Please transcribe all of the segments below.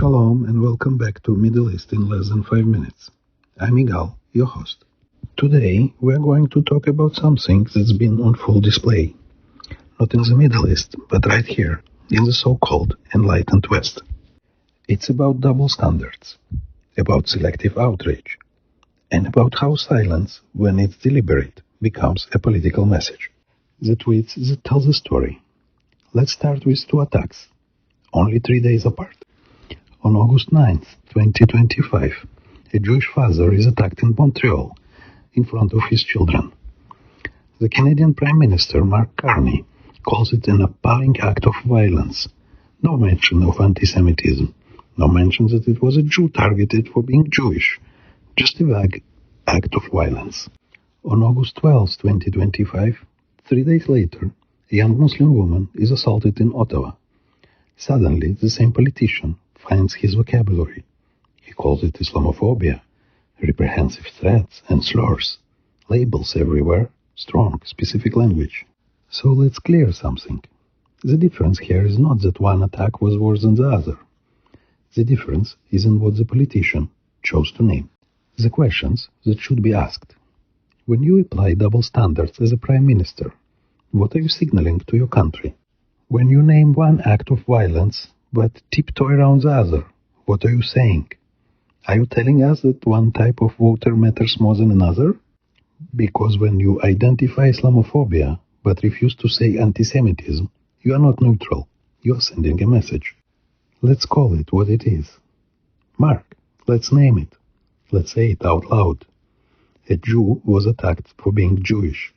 Shalom and welcome back to Middle East in less than 5 minutes. I'm Igal, your host. Today we're going to talk about something that's been on full display. Not in the Middle East, but right here, in the so-called enlightened West. It's about double standards, about selective outrage, and about how silence, when it's deliberate, becomes a political message. The tweets that tell the story. Let's start with 2 attacks, only 3 days apart. On August 9th, 2025, a Jewish father is attacked in Montreal in front of his children. The Canadian Prime Minister Mark Carney calls it an appalling act of violence. No mention of antisemitism, no mention that it was a Jew targeted for being Jewish, just a vague act of violence. On August 12th, 2025, 3 days later, a young Muslim woman is assaulted in Ottawa. Suddenly, the same politician finds his vocabulary. He calls it islamophobia, reprehensive threats and slurs, labels everywhere, strong, specific language. So let's clear something. The difference here is not that one attack was worse than the other. The difference is in what the politician chose to name. The questions that should be asked. When you apply double standards as a prime minister, what are you signaling to your country? When you name one act of violence but tiptoe around the other, what are you saying? Are you telling us that one type of voter matters more than another? Because when you identify Islamophobia but refuse to say antisemitism, you are not neutral. You are sending a message. Let's call it what it is. Mark, let's name it. Let's say it out loud. A Jew was attacked for being Jewish.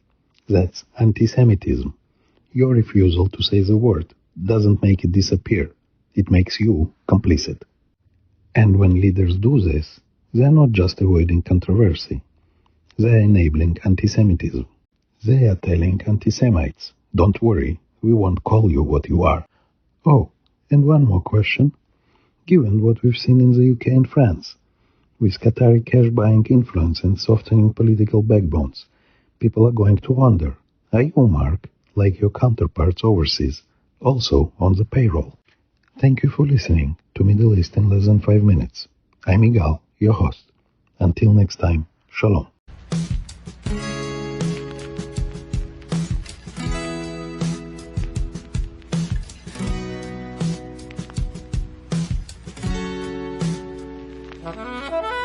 That's antisemitism. Your refusal to say the word doesn't make it disappear. It makes you complicit. And when leaders do this, they're not just avoiding controversy. They're enabling antisemitism. They are telling anti-Semites, don't worry, we won't call you what you are. Oh, and one more question. Given what we've seen in the UK and France, with Qatari cash buying influence and softening political backbones, people are going to wonder, are you, Mark, like your counterparts overseas, also on the payroll? Thank you for listening to Middle East in less than 5 minutes. I'm Igal, your host. Until next time, Shalom. Uh-huh.